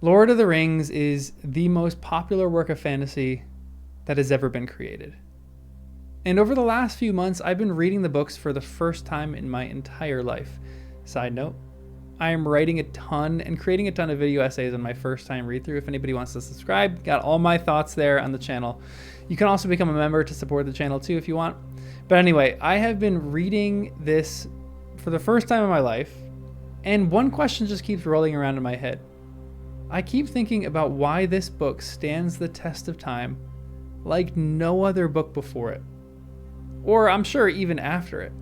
Lord of the Rings is the most popular work of fantasy that has ever been created. And over the last few months, I've been reading the books for the first time in my entire life. Side note, I am writing a ton and creating a ton of video essays on my first time read through. If anybody wants to subscribe, got all my thoughts there on the channel. You can also become a member to support the channel too if you want. But anyway, I have been reading this for the first time in my life, and one question just keeps rolling around in my head. I keep thinking about why this book stands the test of time like no other book before it. Or I'm sure even after it.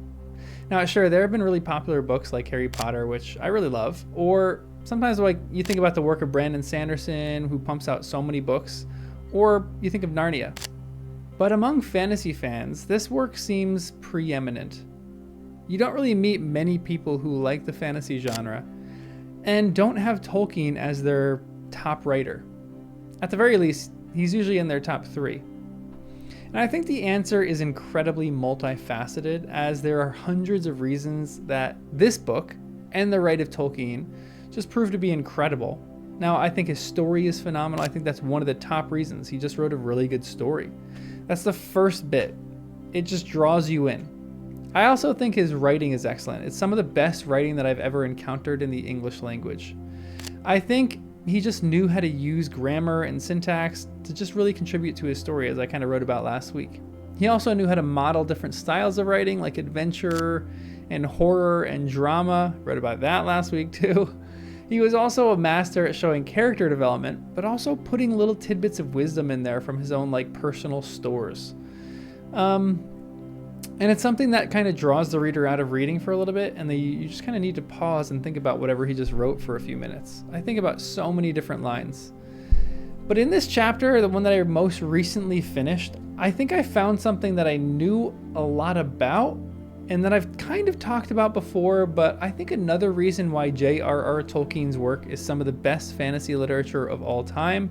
Now, sure, there have been really popular books like Harry Potter, which I really love, or sometimes like you think about the work of Brandon Sanderson, who pumps out so many books, or you think of Narnia. But among fantasy fans, this work seems preeminent. You don't really meet many people who like the fantasy genre and don't have Tolkien as their top writer. At the very least, he's usually in their top 3. And I think the answer is incredibly multifaceted, as there are hundreds of reasons that this book and the write of Tolkien just prove to be incredible. Now, I think his story is phenomenal. I think that's one of the top reasons. He just wrote a really good story. That's the first bit. It just draws you in. I also think his writing is excellent. It's some of the best writing that I've ever encountered in the English language. I think he just knew how to use grammar and syntax to just really contribute to his story, as I kind of wrote about last week. He also knew how to model different styles of writing, like adventure and horror and drama. Wrote about that last week too. He was also a master at showing character development, but also putting little tidbits of wisdom in there from his own personal stores. And it's something that kind of draws the reader out of reading for a little bit, and you just kind of need to pause and think about whatever he just wrote for a few minutes. I think about so many different lines. But in this chapter, the one that I most recently finished, I think I found something that I knew a lot about and that I've kind of talked about before, but I think another reason why J.R.R. Tolkien's work is some of the best fantasy literature of all time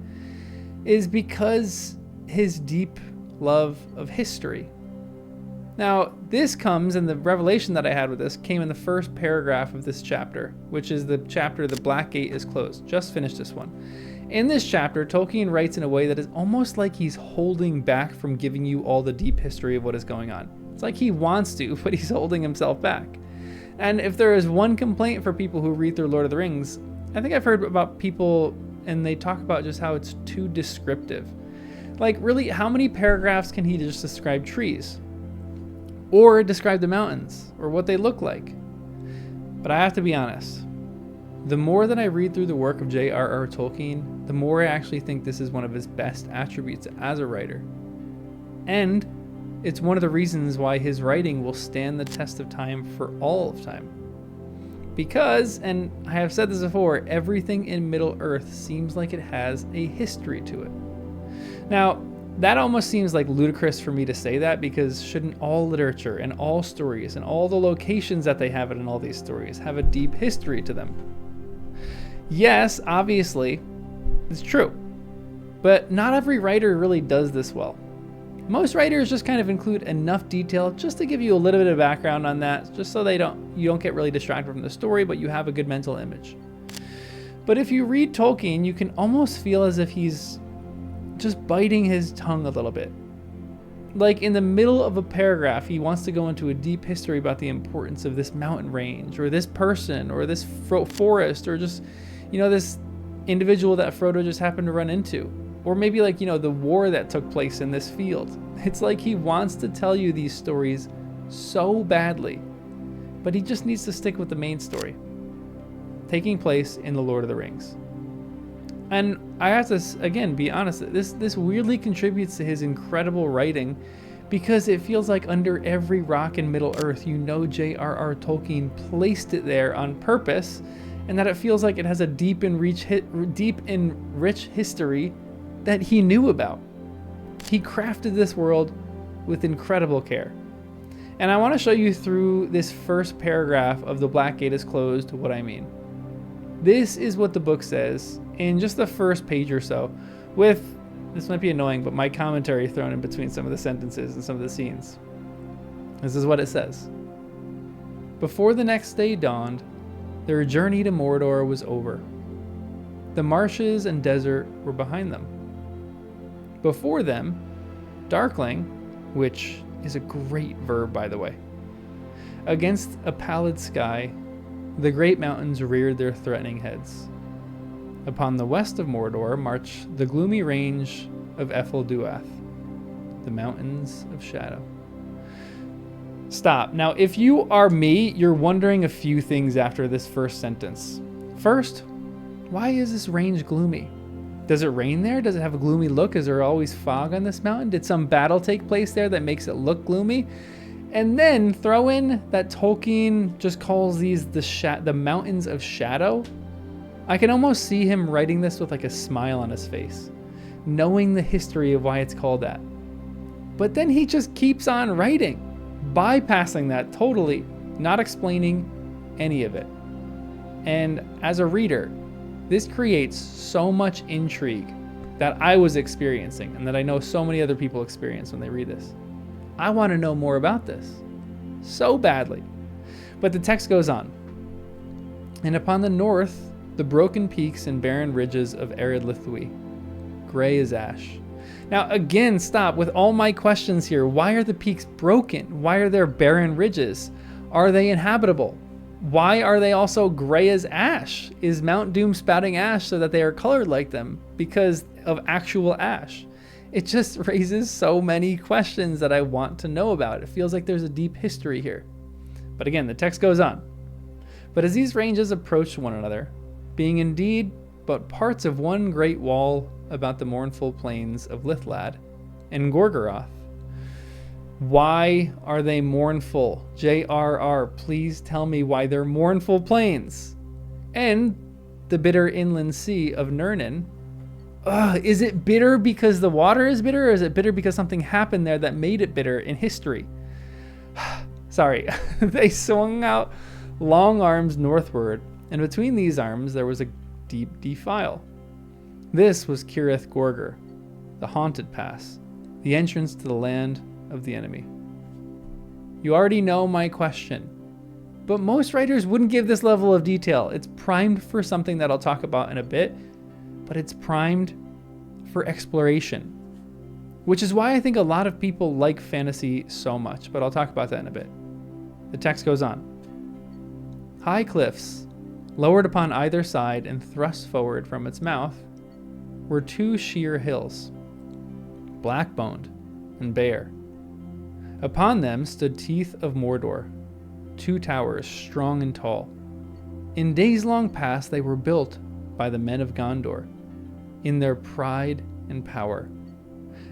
is because his deep love of history. Now, this comes, and the revelation that I had with this came in the first paragraph of this chapter, which is the chapter The Black Gate is Closed. Just finished this one. In this chapter, Tolkien writes in a way that is almost like he's holding back from giving you all the deep history of what is going on. It's like he wants to, but he's holding himself back. And if there is one complaint for people who read through Lord of the Rings, I think I've heard about people, and they talk about just how it's too descriptive. Like, really, how many paragraphs can he just describe trees? Or describe the mountains, or what they look like? But I have to be honest. The more that I read through the work of J.R.R. Tolkien, the more I actually think this is one of his best attributes as a writer. And it's one of the reasons why his writing will stand the test of time for all of time. Because, and I have said this before, everything in Middle-earth seems like it has a history to it. Now, that almost seems like ludicrous for me to say that, because shouldn't all literature and all stories and all the locations that they have it in all these stories have a deep history to them? Yes, obviously, it's true. But not every writer really does this well. Most writers just kind of include enough detail just to give you a little bit of background on that, just so you don't get really distracted from the story, but you have a good mental image. But if you read Tolkien, you can almost feel as if he's just biting his tongue a little bit. Like in the middle of a paragraph, he wants to go into a deep history about the importance of this mountain range, or this person, or this forest, or just, this individual that Frodo just happened to run into. Or maybe the war that took place in this field. It's like he wants to tell you these stories so badly, but he just needs to stick with the main story, taking place in The Lord of the Rings. And I have to, again, be honest, this weirdly contributes to his incredible writing, because it feels like under every rock in Middle-earth, J.R.R. Tolkien placed it there on purpose, and that it feels like it has a deep and rich history that he knew about. He crafted this world with incredible care. And I want to show you through this first paragraph of The Black Gate is Closed what I mean. This is what the book says in just the first page or so, with, this might be annoying, but my commentary thrown in between some of the sentences and some of the scenes. This is what it says. Before the next day dawned, their journey to Mordor was over. The marshes and desert were behind them. Before them, darkling, which is a great verb by the way. Against a pallid sky, the great mountains reared their threatening heads. Upon the west of Mordor marched the gloomy range of Efelduath, the mountains of shadow. Stop. Now, if you are me, you're wondering a few things after this first sentence. First, why is this range gloomy? Does it rain there? Does it have a gloomy look? Is there always fog on this mountain? Did some battle take place there that makes it look gloomy? And then throw in that Tolkien just calls these the mountains of shadow. I can almost see him writing this with like a smile on his face, knowing the history of why it's called that. But then he just keeps on writing, bypassing that totally, not explaining any of it. And as a reader, this creates so much intrigue that I was experiencing and that I know so many other people experience when they read this. I want to know more about this so badly. But the text goes on. And upon the north, the broken peaks and barren ridges of arid Lithui, gray as ash. Now again, stop with all my questions here. Why are the peaks broken? Why are there barren ridges? Are they inhabitable? Why are they also gray as ash? Is Mount Doom spouting ash so that they are colored like them because of actual ash? It just raises so many questions that I want to know about. It feels like there's a deep history here. But again, the text goes on. But as these ranges approached one another, being indeed but parts of one great wall about the mournful plains of Lithlad and Gorgoroth. Why are they mournful? J.R.R., please tell me why they're mournful plains. And the bitter inland sea of Nirnan. Is it bitter because the water is bitter, or is it bitter because something happened there that made it bitter in history? Sorry. They swung out long arms northward, and between these arms there was a deep defile. This was Cirith Gorger, the haunted pass, the entrance to the land of the enemy. You already know my question, but most writers wouldn't give this level of detail. It's primed for something that I'll talk about in a bit, but it's primed for exploration, which is why I think a lot of people like fantasy so much, but I'll talk about that in a bit. The text goes on. High cliffs, lowered upon either side and thrust forward from its mouth, were two sheer hills, black-boned and bare. Upon them stood Teeth of Mordor, two towers strong and tall. In days long past they were built by the men of Gondor, in their pride and power,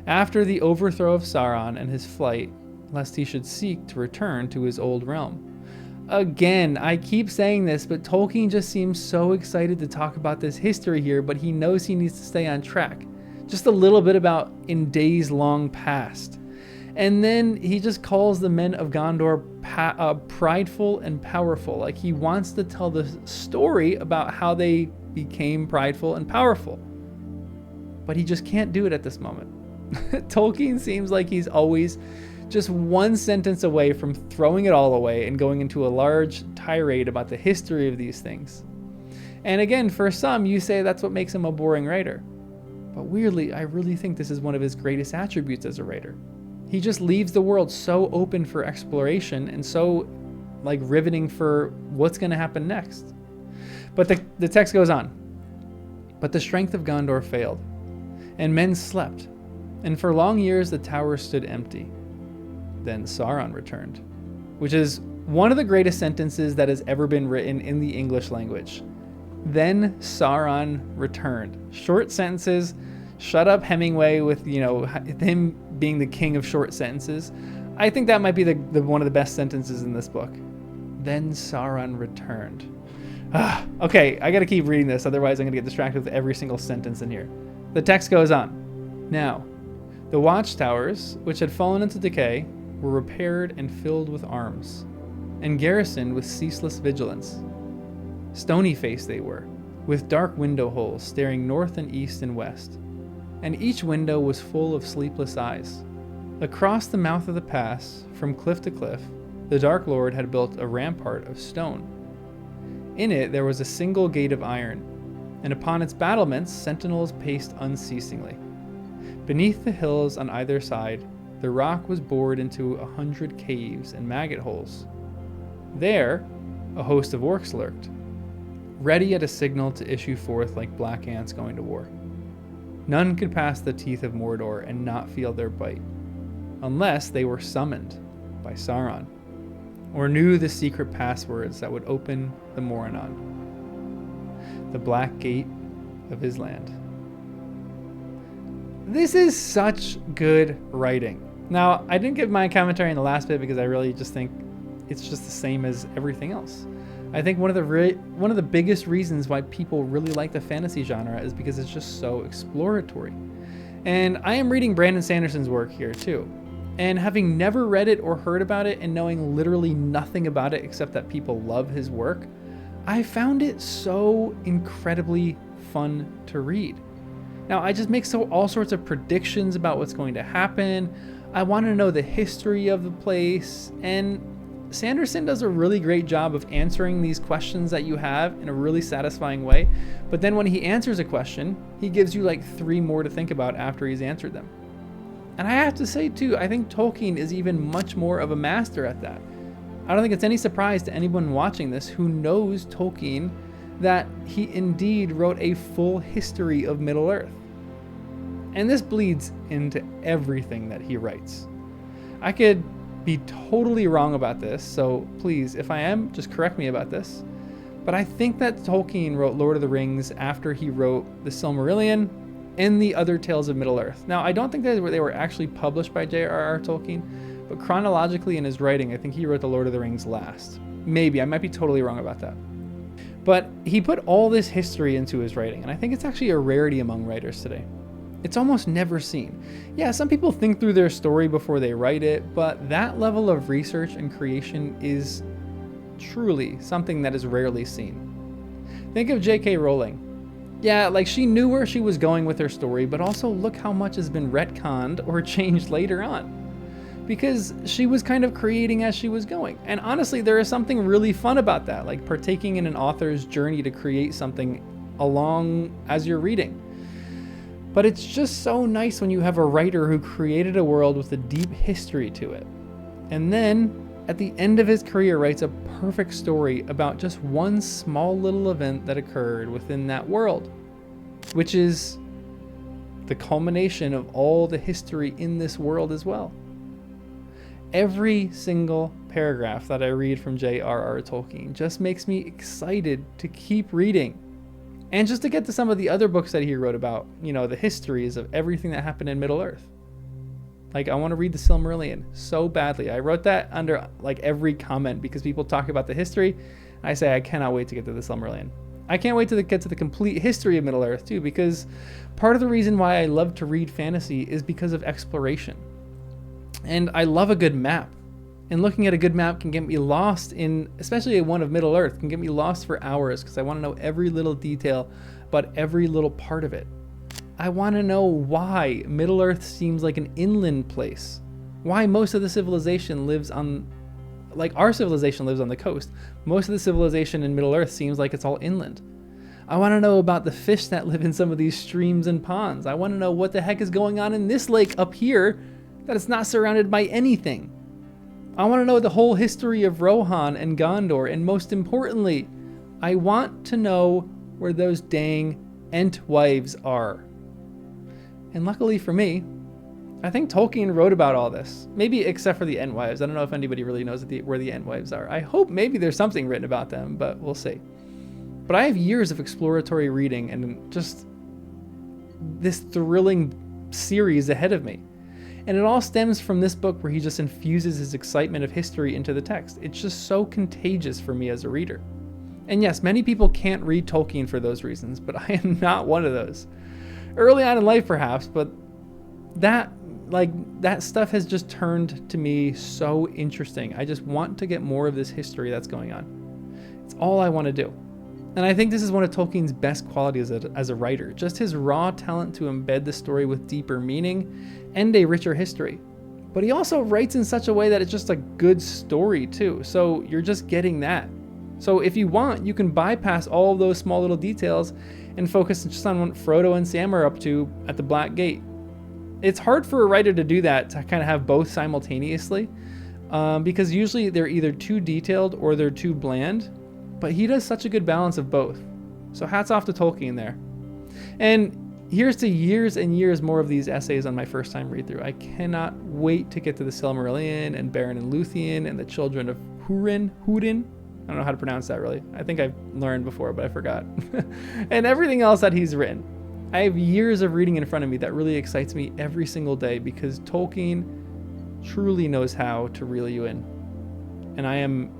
after the overthrow of Sauron and his flight, lest he should seek to return to his old realm. Again, I keep saying this, but Tolkien just seems so excited to talk about this history here, but he knows he needs to stay on track. Just a little bit about in days long past. And then he just calls the men of Gondor prideful and powerful. Like he wants to tell the story about how they became prideful and powerful. But he just can't do it at this moment. Tolkien seems like he's always just one sentence away from throwing it all away and going into a large tirade about the history of these things. And again, for some, you say that's what makes him a boring writer. But weirdly, I really think this is one of his greatest attributes as a writer. He just leaves the world so open for exploration and so riveting for what's going to happen next. But the text goes on. But the strength of Gondor failed, and men slept, and for long years the tower stood empty. Then Sauron returned, which is one of the greatest sentences that has ever been written in the English language. Then Sauron returned. Short sentences. Shut up, Hemingway, with him being the king of short sentences. I think that might be the one of the best sentences in this book. Then Sauron returned. Okay, I gotta keep reading this, otherwise I'm gonna get distracted with every single sentence in here. The text goes on. Now, the watchtowers, which had fallen into decay, were repaired and filled with arms, and garrisoned with ceaseless vigilance. Stony-faced they were, with dark window holes staring north and east and west, and each window was full of sleepless eyes. Across the mouth of the pass, from cliff to cliff, the Dark Lord had built a rampart of stone. In it there was a single gate of iron, and upon its battlements sentinels paced unceasingly. Beneath the hills on either side, the rock was bored into 100 caves and maggot holes. There, a host of orcs lurked, ready at a signal to issue forth like black ants going to war. None could pass the teeth of Mordor and not feel their bite, unless they were summoned by Sauron, or knew the secret passwords that would open the Morannon, the black gate of his land. This is such good writing. Now, I didn't give my commentary in the last bit because I really just think it's just the same as everything else. I think one of the biggest reasons why people really like the fantasy genre is because it's just so exploratory. And I am reading Brandon Sanderson's work here too. And having never read it or heard about it and knowing literally nothing about it except that people love his work, I found it so incredibly fun to read. Now, I just make all sorts of predictions about what's going to happen. I want to know the history of the place, and Sanderson does a really great job of answering these questions that you have in a really satisfying way. But then when he answers a question, he gives you like 3 more to think about after he's answered them. And I have to say too, I think Tolkien is even much more of a master at that. I don't think it's any surprise to anyone watching this who knows Tolkien that he indeed wrote a full history of Middle-earth. And this bleeds into everything that he writes. I could be totally wrong about this, so please, if I am, just correct me about this. But I think that Tolkien wrote Lord of the Rings after he wrote the Silmarillion and the other Tales of Middle-earth. Now, I don't think that they were actually published by J.R.R. Tolkien, but chronologically in his writing, I think he wrote the Lord of the Rings last. Maybe, I might be totally wrong about that. But he put all this history into his writing, and I think it's actually a rarity among writers today. It's almost never seen. Yeah, some people think through their story before they write it, but that level of research and creation is truly something that is rarely seen. Think of J.K. Rowling. Yeah, like she knew where she was going with her story, but also look how much has been retconned or changed later on. Because she was kind of creating as she was going. And honestly, there is something really fun about that, like partaking in an author's journey to create something along as you're reading. But it's just so nice when you have a writer who created a world with a deep history to it. And then, at the end of his career, writes a perfect story about just one small little event that occurred within that world, which is the culmination of all the history in this world as well. Every single paragraph that I read from J.R.R. Tolkien just makes me excited to keep reading. And just to get to some of the other books that he wrote about, you know, the histories of everything that happened in Middle-earth. Like, I want to read the Silmarillion so badly. I wrote that under, like, every comment because people talk about the history. I say I cannot wait to get to the Silmarillion. I can't wait to get to the complete history of Middle-earth, too, because part of the reason why I love to read fantasy is because of exploration. And I love a good map. And looking at a good map can get me lost in, especially one of Middle-earth, can get me lost for hours because I want to know every little detail about every little part of it. I want to know why Middle-earth seems like an inland place. Why most of the civilization lives on, like our civilization lives on the coast. Most of the civilization in Middle-earth seems like it's all inland. I want to know about the fish that live in some of these streams and ponds. I want to know what the heck is going on in this lake up here that it's not surrounded by anything. I want to know the whole history of Rohan and Gondor, and most importantly, I want to know where those dang Entwives are. And luckily for me, I think Tolkien wrote about all this. Maybe except for the Entwives. I don't know if anybody really knows where the Entwives are. I hope maybe there's something written about them, but we'll see. But I have years of exploratory reading and just this thrilling series ahead of me. And it all stems from this book where he just infuses his excitement of history into the text. It's just so contagious for me as a reader. And yes, many people can't read Tolkien for those reasons, but I am not one of those. Early on in life perhaps, but that stuff has just turned to me so interesting. I just want to get more of this history that's going on. It's all I want to do. And I think this is one of Tolkien's best qualities as a writer, just his raw talent to embed the story with deeper meaning and a richer history. But he also writes in such a way that it's just a good story too, so you're just getting that. So if you want, you can bypass all of those small little details and focus just on what Frodo and Sam are up to at the Black Gate. It's hard for a writer to do that, to kind of have both simultaneously, because usually they're either too detailed or they're too bland, but he does such a good balance of both. So hats off to Tolkien there. And here's to years and years more of these essays on my first time read through. I cannot wait to get to the Silmarillion and Beren and Luthien and the Children of Húrin. I don't know how to pronounce that really. I think I've learned before, but I forgot. And everything else that he's written. I have years of reading in front of me that really excites me every single day, because Tolkien truly knows how to reel you in. And I am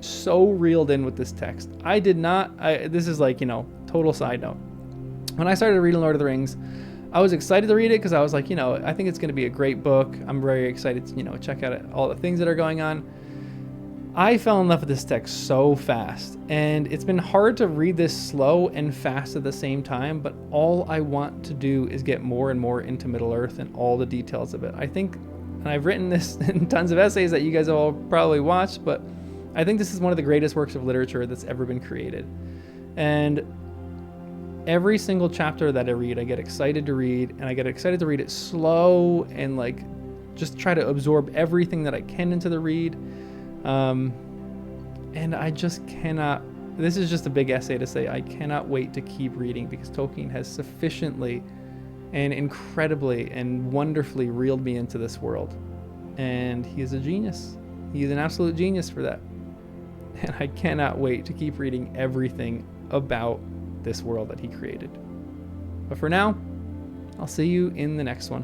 so reeled in with this text. This is like, total side note. When I started reading Lord of the Rings, I was excited to read it because I was like, I think it's going to be a great book. I'm very excited to, check out all the things that are going on. I fell in love with this text so fast, and it's been hard to read this slow and fast at the same time, but all I want to do is get more and more into Middle-earth and all the details of it. I think, and I've written this in tons of essays that you guys all probably watched, but I think this is one of the greatest works of literature that's ever been created. And every single chapter that I read, I get excited to read, and I get excited to read it slow and just try to absorb everything that I can into the read. And I just cannot, this is just a big essay to say, I cannot wait to keep reading, because Tolkien has sufficiently and incredibly and wonderfully reeled me into this world. And he is a genius. He is an absolute genius for that. And I cannot wait to keep reading everything about this world that he created. But for now, I'll see you in the next one.